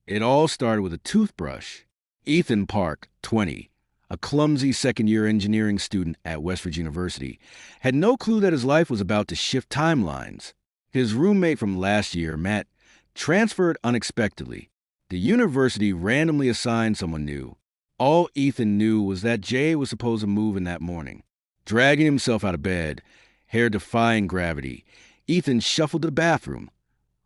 It all started with a toothbrush. Ethan Park, 20, a clumsy second-year engineering student at West Virginia University, had no clue that his life was about to shift timelines. His roommate from last year, Matt, transferred unexpectedly. The university randomly assigned someone new. All Ethan knew was that Jay was supposed to move in that morning. Dragging himself out of bed, hair defying gravity, Ethan shuffled to the bathroom,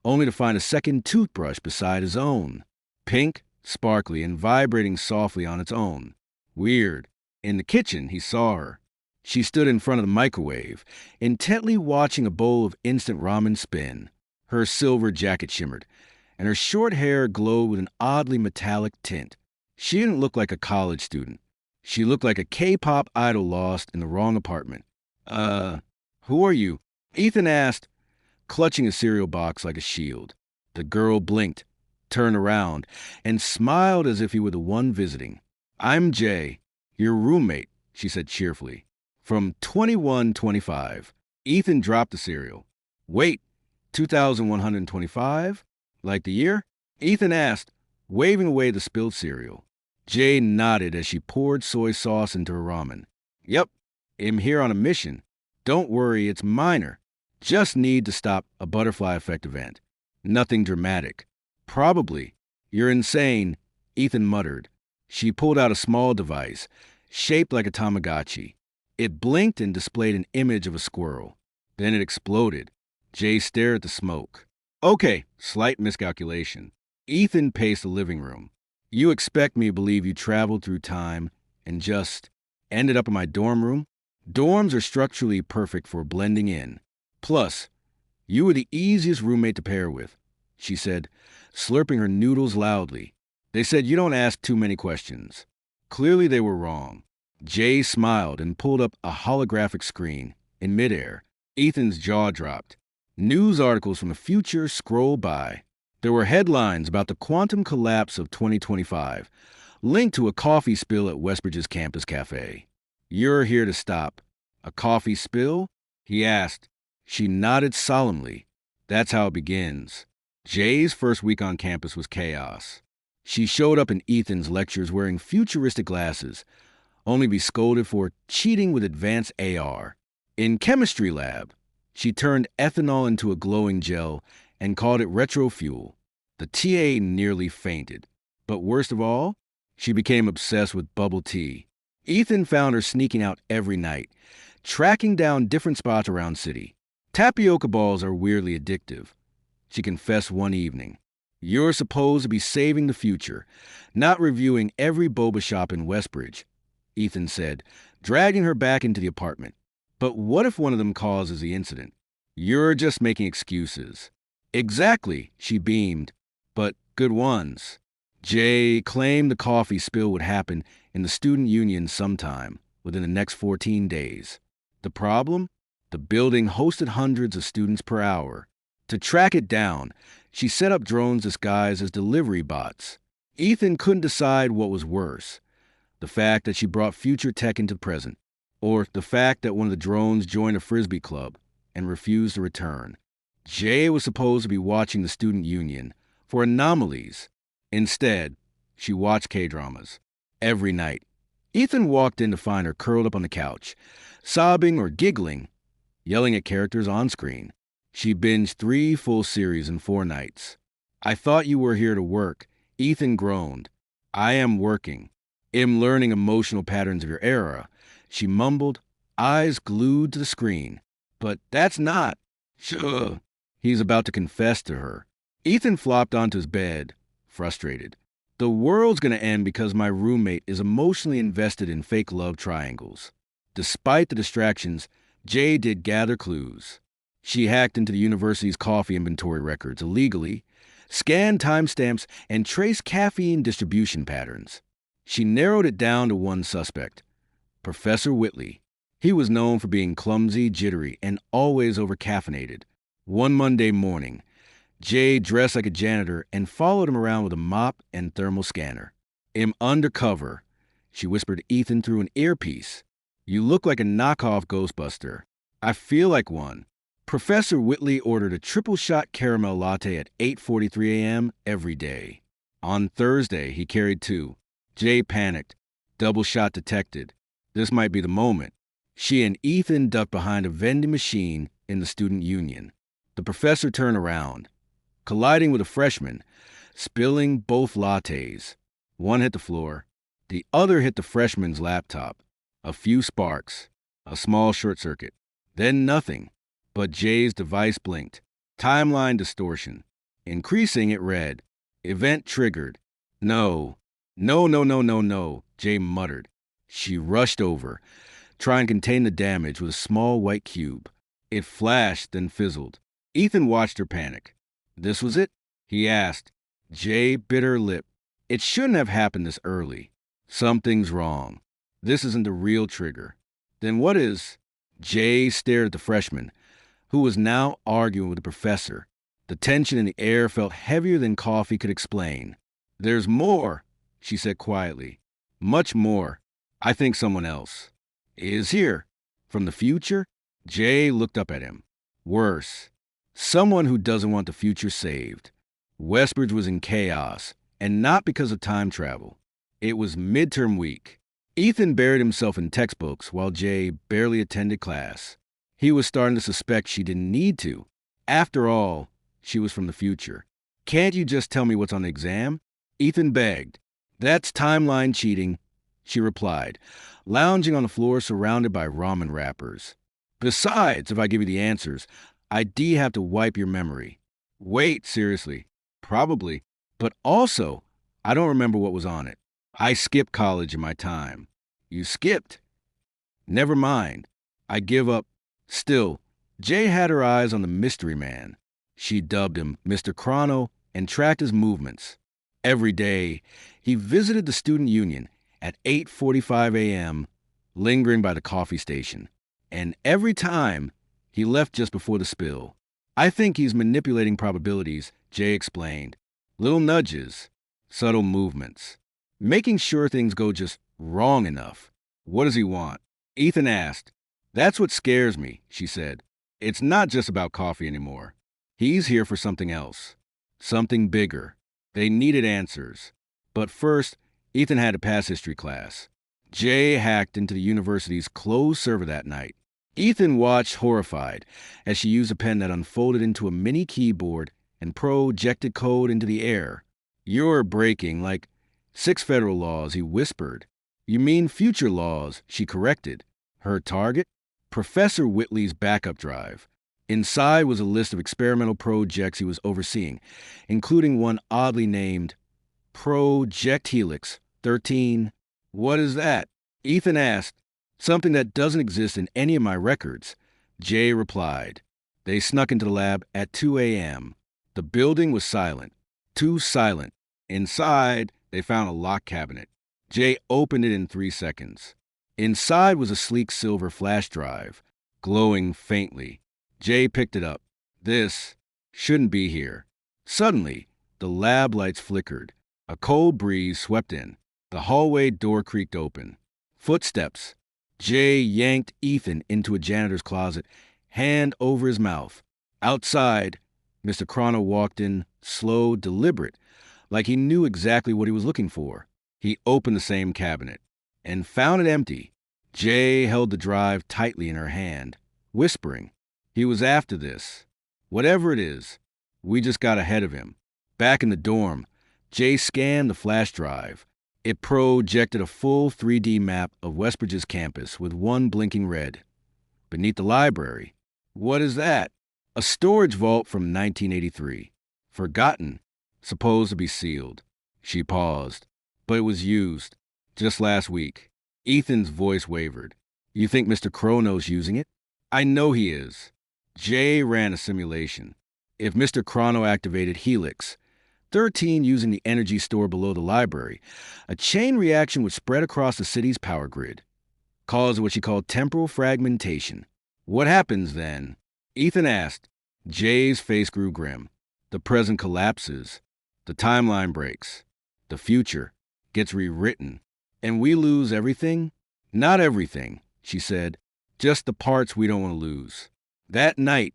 only to find a second toothbrush beside his own. Pink, sparkly, and vibrating softly on its own. Weird. In the kitchen, he saw her. She stood in front of the microwave, intently watching a bowl of instant ramen spin. Her silver jacket shimmered, and her short hair glowed with an oddly metallic tint. She didn't look like a college student. She looked like a K-pop idol lost in the wrong apartment. Who are you?" Ethan asked, clutching a cereal box like a shield. The girl blinked, turned around, and smiled as if he were the one visiting. "I'm Jay, your roommate," she said cheerfully. "From 2125. Ethan dropped the cereal. "Wait, 2125? Like the year?" Ethan asked, waving away the spilled cereal. Jay nodded as she poured soy sauce into her ramen. "Yep, I'm here on a mission. Don't worry, it's minor. Just need to stop a butterfly effect event. Nothing dramatic." "Probably. You're insane," Ethan muttered. She pulled out a small device, shaped like a Tamagotchi. It blinked and displayed an image of a squirrel. Then it exploded. Jay stared at the smoke. "Okay, slight miscalculation." Ethan paced the living room. "You expect me to believe you traveled through time and just ended up in my dorm room? Dorms are structurally perfect for blending in. Plus, you were the easiest roommate to pair with," she said, slurping her noodles loudly. "They said you don't ask too many questions." Clearly they were wrong. Jay smiled and pulled up a holographic screen. In midair, Ethan's jaw dropped. News articles from the future scrolled by. There were headlines about the quantum collapse of 2025, linked to a coffee spill at Westbridge's campus cafe. "You're here to stop. A coffee spill?" he asked. She nodded solemnly. "That's how it begins." Jay's first week on campus was chaos. She showed up in Ethan's lectures wearing futuristic glasses, only to be scolded for cheating with advanced AR. In chemistry lab, she turned ethanol into a glowing gel and called it retro fuel. The TA nearly fainted. But worst of all, she became obsessed with bubble tea. Ethan found her sneaking out every night, tracking down different spots around city. "Tapioca balls are weirdly addictive," she confessed one evening. "You're supposed to be saving the future, not reviewing every boba shop in Westbridge," Ethan said, dragging her back into the apartment. "But what if one of them causes the incident?" "You're just making excuses." "Exactly," she beamed. "But good ones." Jay claimed the coffee spill would happen in the student union sometime within the next 14 days. The problem? The building hosted hundreds of students per hour. To track it down, she set up drones disguised as delivery bots. Ethan couldn't decide what was worse, the fact that she brought future tech into the present, or the fact that one of the drones joined a frisbee club and refused to return. Jay was supposed to be watching the student union for anomalies. Instead, she watched K-dramas every night. Ethan walked in to find her curled up on the couch, sobbing or giggling, yelling at characters on screen. She binged 3 full series in 4 nights. "I thought you were here to work," Ethan groaned. "I am working. I'm learning emotional patterns of your era," she mumbled, eyes glued to the screen. "But that's not..." Shh. He's about to confess to her. Ethan flopped onto his bed, frustrated. "The world's gonna end because my roommate is emotionally invested in fake love triangles." Despite the distractions, Jay did gather clues. She hacked into the university's coffee inventory records illegally, scanned timestamps, and traced caffeine distribution patterns. She narrowed it down to one suspect, Professor Whitley. He was known for being clumsy, jittery, and always overcaffeinated. One Monday morning, Jay dressed like a janitor and followed him around with a mop and thermal scanner. "I'm undercover," she whispered to Ethan through an earpiece. "You look like a knockoff Ghostbuster." "I feel like one." Professor Whitley ordered a triple-shot caramel latte at 8:43 a.m. every day. On Thursday, he carried 2. Jay panicked. Double shot detected. This might be the moment. She and Ethan ducked behind a vending machine in the student union. The professor turned around, colliding with a freshman, spilling both lattes. One hit the floor. The other hit the freshman's laptop. A few sparks. A small short circuit. Then nothing. But Jay's device blinked. Timeline distortion. Increasing, it read, "Event triggered." No. No, no, no, no, no, Jay muttered. She rushed over, trying to contain the damage with a small white cube. It flashed, then fizzled. Ethan watched her panic. This was it? He asked. Jay bit her lip. It shouldn't have happened this early. Something's wrong. This isn't the real trigger. Then what is? Jay stared at the freshman, who was now arguing with the professor. The tension in the air felt heavier than coffee could explain. There's more, she said quietly. Much more. I think someone else is here. From the future? Jay looked up at him. Worse. Someone who doesn't want the future saved. Westbridge was in chaos, and not because of time travel. It was midterm week. Ethan buried himself in textbooks while Jay barely attended class. He was starting to suspect she didn't need to. After all, she was from the future. Can't you just tell me what's on the exam? Ethan begged. That's timeline cheating, she replied, lounging on the floor surrounded by ramen wrappers. Besides, if I give you the answers, I'd have to wipe your memory. Wait, seriously. Probably. But also, I don't remember what was on it. I skipped college in my time. You skipped? Never mind. I give up. Still, Jay had her eyes on the mystery man. She dubbed him Mr. Chrono and tracked his movements. Every day, he visited the student union at 8:45 a.m., lingering by the coffee station. And every time, he left just before the spill. I think he's manipulating probabilities, Jay explained. Little nudges, subtle movements, making sure things go just wrong enough. What does he want? Ethan asked. That's what scares me, she said. It's not just about coffee anymore. He's here for something else. Something bigger. They needed answers. But first, Ethan had to pass history class. Jay hacked into the university's closed server that night. Ethan watched horrified as she used a pen that unfolded into a mini keyboard and projected code into the air. You're breaking, like 6 federal laws, he whispered. You mean future laws, she corrected. Her target? Professor Whitley's backup drive. Inside was a list of experimental projects he was overseeing, including one oddly named Project Helix 13. What is that? Ethan asked. Something that doesn't exist in any of my records. Jay replied. They snuck into the lab at 2 a.m. The building was silent. Too silent. Inside, they found a locked cabinet. Jay opened it in 3 seconds. Inside was a sleek silver flash drive, glowing faintly. Jay picked it up. This shouldn't be here. Suddenly, the lab lights flickered. A cold breeze swept in. The hallway door creaked open. Footsteps. Jay yanked Ethan into a janitor's closet, hand over his mouth. Outside, Mr. Chrono walked in, slow, deliberate, like he knew exactly what he was looking for. He opened the same cabinet and found it empty. Jay held the drive tightly in her hand, whispering. He was after this. Whatever it is, we just got ahead of him. Back in the dorm, Jay scanned the flash drive. It projected a full 3D map of Westbridge's campus with one blinking red. Beneath the library. What is that? A storage vault from 1983. Forgotten. Supposed to be sealed. She paused. But it was used. Just last week. Ethan's voice wavered. You think Mr. Chrono's using it? I know he is. Jay ran a simulation. If Mr. Chrono activated Helix, 13 using the energy store below the library, a chain reaction would spread across the city's power grid, cause what she called temporal fragmentation. What happens then? Ethan asked. Jay's face grew grim. The present collapses. The timeline breaks. The future gets rewritten. And we lose everything? Not everything, she said. Just the parts we don't want to lose. That night,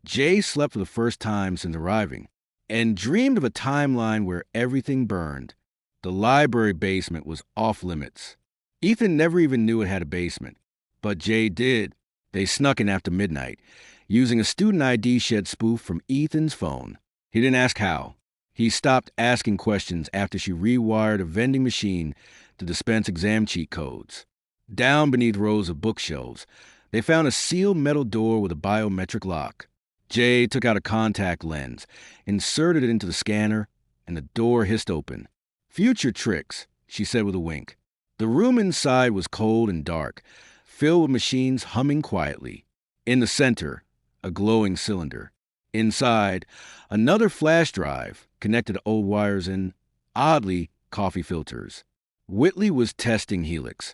Jay slept for the first time since arriving. and dreamed of a timeline where everything burned. The library basement was off limits. Ethan never even knew it had a basement, but Jay did. They snuck in after midnight, using a student ID shed spoof from Ethan's phone. He didn't ask how. He stopped asking questions after she rewired a vending machine to dispense exam cheat codes. Down beneath rows of bookshelves, they found a sealed metal door with a biometric lock. Jay took out a contact lens, inserted it into the scanner, and the door hissed open. "Future tricks," she said with a wink. The room inside was cold and dark, filled with machines humming quietly. In the center, a glowing cylinder. Inside, another flash drive connected to old wires and, oddly, coffee filters. Whitley was testing Helix.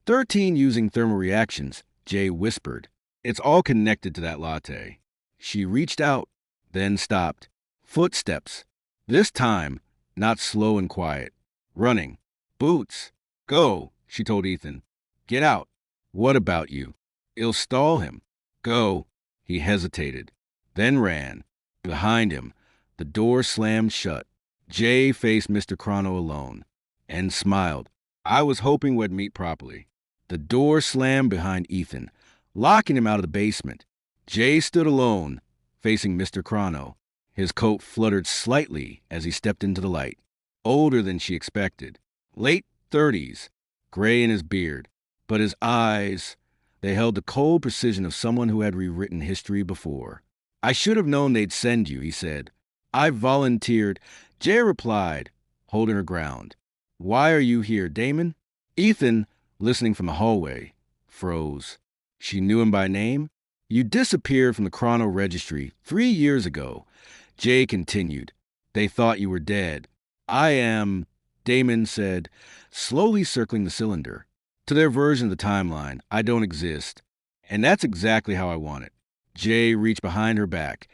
13 using thermal reactions, Jay whispered. "It's all connected to that latte." She reached out, then stopped. Footsteps. This time, not slow and quiet. Running. "Boots. Go," she told Ethan. "Get out." "What about you?" "It'll stall him." "Go." He hesitated, then ran. Behind him, the door slammed shut. Jay faced Mr. Chrono alone and smiled. "I was hoping we'd meet properly." The door slammed behind Ethan, locking him out of the basement. Jay stood alone, facing Mr. Chrono. His coat fluttered slightly as he stepped into the light. Older than she expected. Late 30s, gray in his beard. But his eyes, they held the cold precision of someone who had rewritten history before. "I should have known they'd send you," he said. "I volunteered." Jay replied, holding her ground. "Why are you here, Damon?" Ethan, listening from the hallway, froze. She knew him by name. "You disappeared from the Chrono Registry 3 years ago." Jay continued. "They thought you were dead." "I am," Damon said, slowly circling the cylinder. "To their version of the timeline, I don't exist. And that's exactly how I want it." Jay reached behind her back,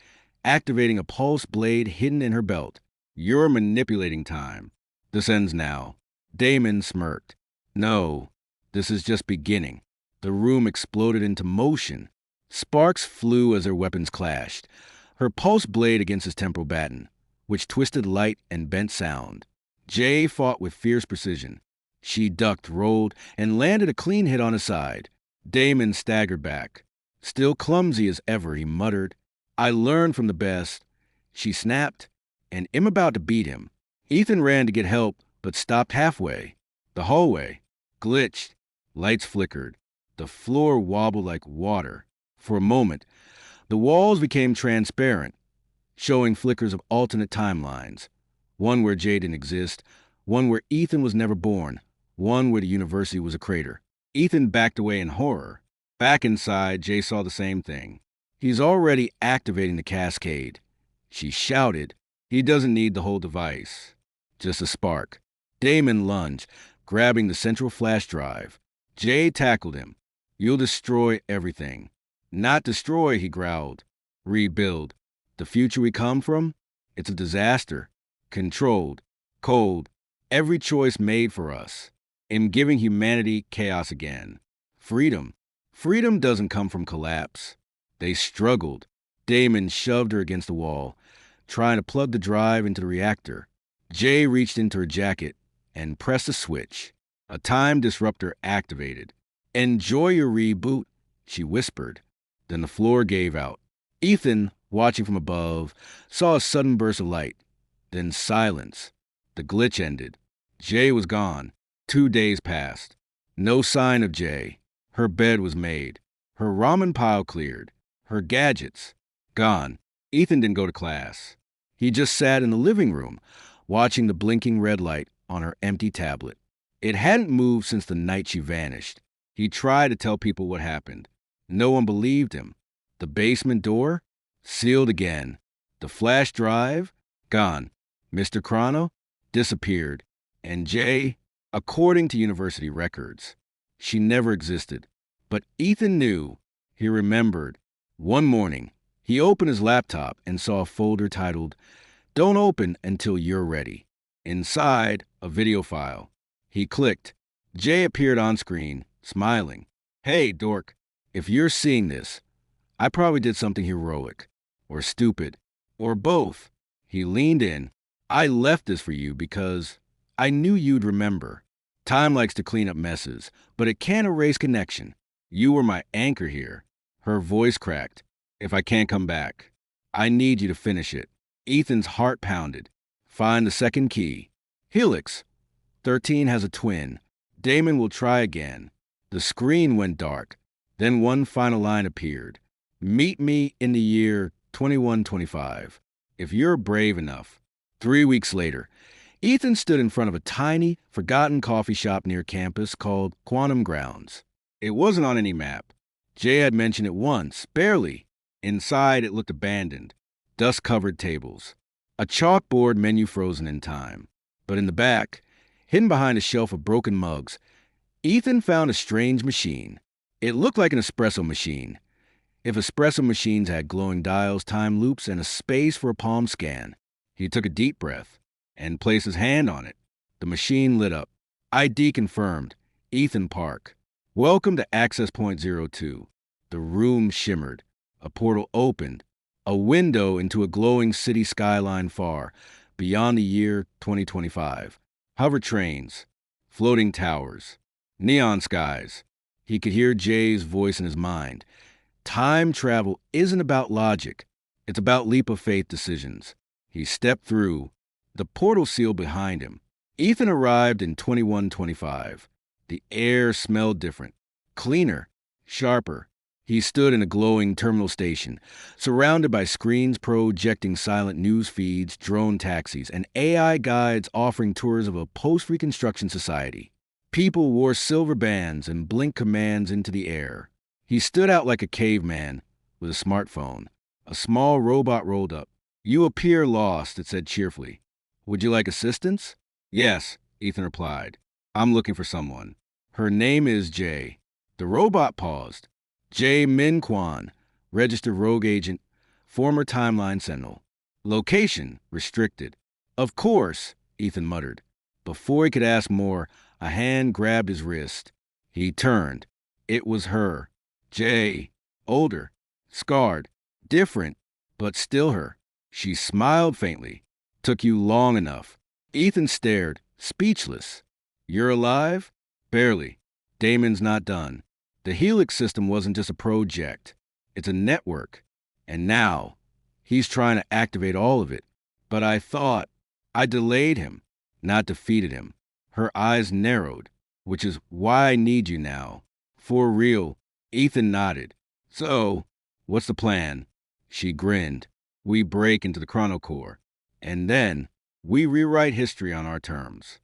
activating a pulse blade hidden in her belt. "You're manipulating time. This ends now." Damon smirked. "No, this is just beginning." The room exploded into motion. Sparks flew as their weapons clashed, her pulse blade against his temporal baton, which twisted light and bent sound. Jay fought with fierce precision. She ducked, rolled, and landed a clean hit on his side. Damon staggered back. "Still clumsy as ever," he muttered. "I learned from the best." She snapped, and am about to beat him. Ethan ran to get help, but stopped halfway. The hallway glitched. Lights flickered. The floor wobbled like water. For a moment, the walls became transparent, showing flickers of alternate timelines. One where Jay didn't exist, one where Ethan was never born, one where the university was a crater. Ethan backed away in horror. Back inside, Jay saw the same thing. "He's already activating the cascade." She shouted. "He doesn't need the whole device. Just a spark." Damon lunged, grabbing the central flash drive. Jay tackled him. "You'll destroy everything." "Not destroy," he growled. "Rebuild. The future we come from? It's a disaster. Controlled. Cold. Every choice made for us. In giving humanity chaos again. Freedom. Freedom doesn't come from collapse." They struggled. Damon shoved her against the wall, trying to plug the drive into the reactor. Jay reached into her jacket and pressed a switch. A time disruptor activated. "Enjoy your reboot," she whispered. Then the floor gave out. Ethan, watching from above, saw a sudden burst of light. Then silence. The glitch ended. Jay was gone. 2 days passed. No sign of Jay. Her bed was made. Her ramen pile cleared. Her gadgets gone. Ethan didn't go to class. He just sat in the living room, watching the blinking red light on her empty tablet. It hadn't moved since the night she vanished. He tried to tell people what happened. No one believed him. The basement door? Sealed again. The flash drive? Gone. Mr. Chrono? Disappeared. And Jay? According to university records, she never existed. But Ethan knew. He remembered. One morning, he opened his laptop and saw a folder titled, "Don't open until you're ready." Inside, a video file. He clicked. Jay appeared on screen, smiling. "Hey, dork, if you're seeing this, I probably did something heroic. Or stupid. Or both." He leaned in. I left this for you because I knew you'd remember. Time likes to clean up messes, but it can't erase connection. You were my anchor here. Her voice cracked. If I can't come back, I need you to finish it. Ethan's heart pounded. Find the second key. Helix. 13 has a twin. Damon will try again. The screen went dark. Then one final line appeared. Meet me in the year 2125. If you're brave enough. 3 weeks later, Ethan stood in front of a tiny, forgotten coffee shop near campus called Quantum Grounds. It wasn't on any map. Jay had mentioned it once, barely. Inside, it looked abandoned. Dust-covered tables. A chalkboard menu frozen in time. But in the back, hidden behind a shelf of broken mugs, Ethan found a strange machine. It looked like an espresso machine. If espresso machines had glowing dials, time loops, and a space for a palm scan. He took a deep breath and placed his hand on it. The machine lit up. ID confirmed. Ethan Park. Welcome to Access Point 02. The room shimmered. A portal opened. A window into a glowing city skyline far, beyond the year 2025. Hover trains. Floating towers. Neon skies. He could hear Jay's voice in his mind. Time travel isn't about logic. It's about leap of faith decisions. He stepped through. The portal sealed behind him. Ethan arrived in 2125. The air smelled different. Cleaner. Sharper. He stood in a glowing terminal station, surrounded by screens projecting silent news feeds, drone taxis, and AI guides offering tours of a post-Reconstruction society. People wore silver bands and blinked commands into the air. He stood out like a caveman with a smartphone. A small robot rolled up. You appear lost, it said cheerfully. Would you like assistance? Yes, Ethan replied. I'm looking for someone. Her name is Jay. The robot paused. Jay Min Kwan, registered rogue agent, former timeline sentinel. Location restricted. Of course, Ethan muttered. Before he could ask more, a hand grabbed his wrist. He turned. It was her. Jay. Older. Scarred. Different. But still her. She smiled faintly. Took you long enough. Ethan stared, speechless. You're alive? Barely. Damon's not done. The Helix system wasn't just a project. It's a network. And now, he's trying to activate all of it. But I thought I delayed him, not defeated him. Her eyes narrowed, which is why I need you now. For real. Ethan nodded. So, what's the plan? She grinned. We break into the chronocore. And then, we rewrite history on our terms.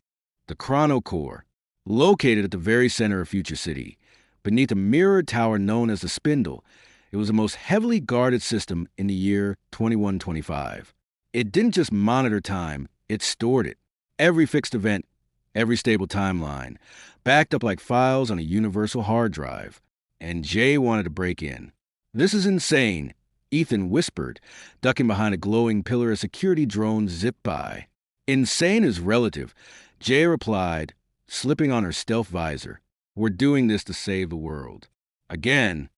The chronocore, located at the very center of Future City, beneath a mirrored tower known as the Spindle, it was the most heavily guarded system in the year 2125. It didn't just monitor time, it stored it. Every fixed event, every stable timeline, backed up like files on a universal hard drive. And Jay wanted to break in. This is insane, Ethan whispered, ducking behind a glowing pillar as security drones zipped by. Insane is relative, Jay replied, slipping on her stealth visor. We're doing this to save the world. Again.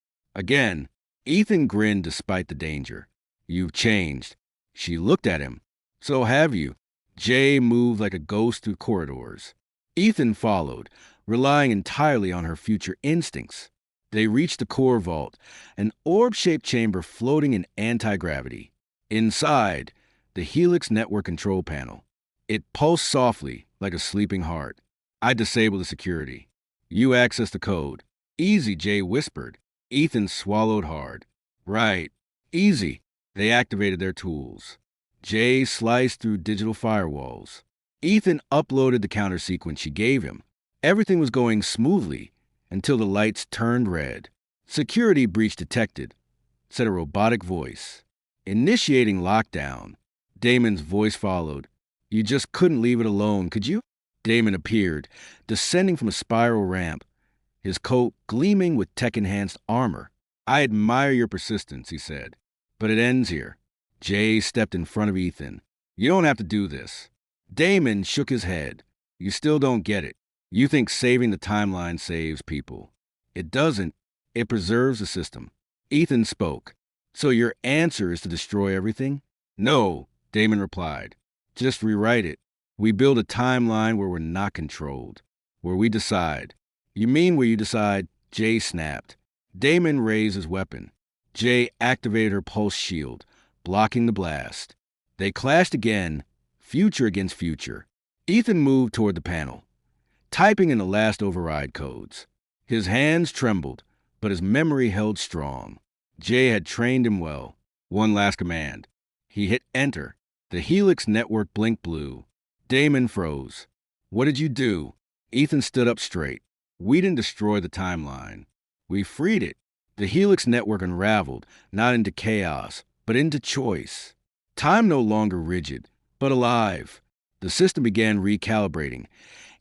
Ethan grinned despite the danger. You've changed. She looked at him. So have you. Jay moved like a ghost through corridors. Ethan followed, relying entirely on her future instincts. They reached the core vault, an orb-shaped chamber floating in anti-gravity. Inside, the Helix network control panel. It pulsed softly, like a sleeping heart. I disabled the security. You access the code. Easy, Jay whispered. Ethan swallowed hard. Right. Easy. They activated their tools. Jay sliced through digital firewalls. Ethan uploaded the counter sequence she gave him. Everything was going smoothly until the lights turned red. Security breach detected, said a robotic voice. Initiating lockdown. Damon's voice followed. You just couldn't leave it alone, could you? Damon appeared, descending from a spiral ramp, his coat gleaming with tech-enhanced armor. I admire your persistence, he said, but it ends here. Jay stepped in front of Ethan. You don't have to do this. Damon shook his head. You still don't get it. You think saving the timeline saves people. It doesn't. It preserves the system. Ethan spoke. So your answer is to destroy everything? No, Damon replied. Just rewrite it. We build a timeline where we're not controlled, where we decide. You mean where you decide? Jay snapped. Damon raised his weapon. Jay activated her pulse shield, blocking the blast. They clashed again, future against future. Ethan moved toward the panel, typing in the last override codes. His hands trembled, but his memory held strong. Jay had trained him well. One last command. He hit enter. The Helix network blinked blue. Damon froze. What did you do? Ethan stood up straight. We didn't destroy the timeline. We freed it. The Helix network unraveled, not into chaos, but into choice. Time no longer rigid, but alive. The system began recalibrating,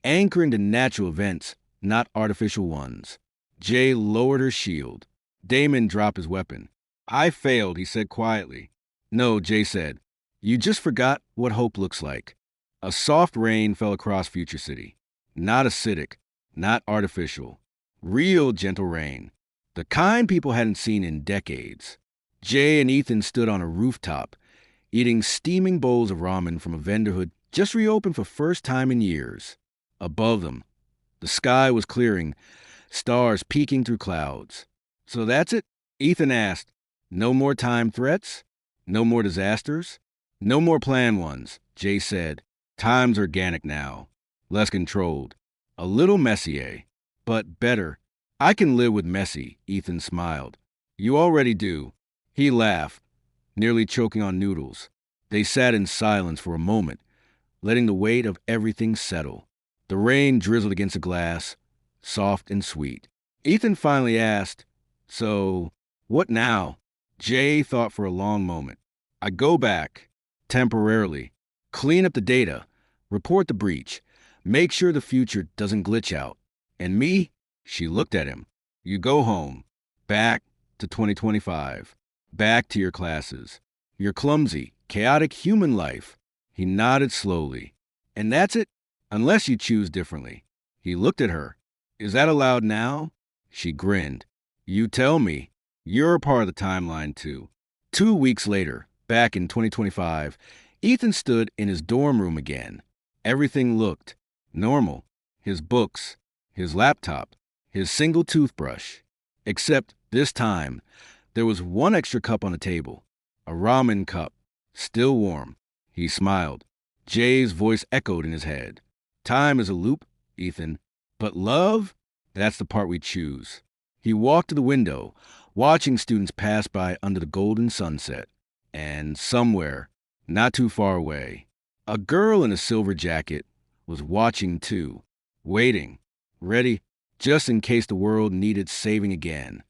anchoring to natural events, not artificial ones. Jay lowered her shield. Damon dropped his weapon. I failed, he said quietly. No, Jay said. You just forgot what hope looks like. A soft rain fell across Future City. Not acidic, not artificial. Real gentle rain. The kind people hadn't seen in decades. Jay and Ethan stood on a rooftop, eating steaming bowls of ramen from a vendor who had just reopened for first time in years. Above them, the sky was clearing, stars peeking through clouds. So that's it? Ethan asked. No more time threats? No more disasters? No more planned ones, Jay said. Time's organic now. Less controlled. A little messier, but better. I can live with messy, Ethan smiled. You already do. He laughed, nearly choking on noodles. They sat in silence for a moment, letting the weight of everything settle. The rain drizzled against the glass, soft and sweet. Ethan finally asked, So, what now? Jay thought for a long moment. I go back, temporarily, clean up the data, report the breach, make sure the future doesn't glitch out. And me? She looked at him. You go home, back to 2025, back to your classes, your clumsy, chaotic human life. He nodded slowly. And that's it, unless you choose differently. He looked at her. Is that allowed now? She grinned. You tell me. You're a part of the timeline, too. 2 weeks later, back in 2025, Ethan stood in his dorm room again. Everything looked normal. His books, his laptop, his single toothbrush. Except this time, there was one extra cup on the table. A ramen cup, still warm. He smiled. Jay's voice echoed in his head. Time is a loop, Ethan. But love? That's the part we choose. He walked to the window, watching students pass by under the golden sunset. And somewhere, not too far away, a girl in a silver jacket was watching too, waiting, ready, just in case the world needed saving again.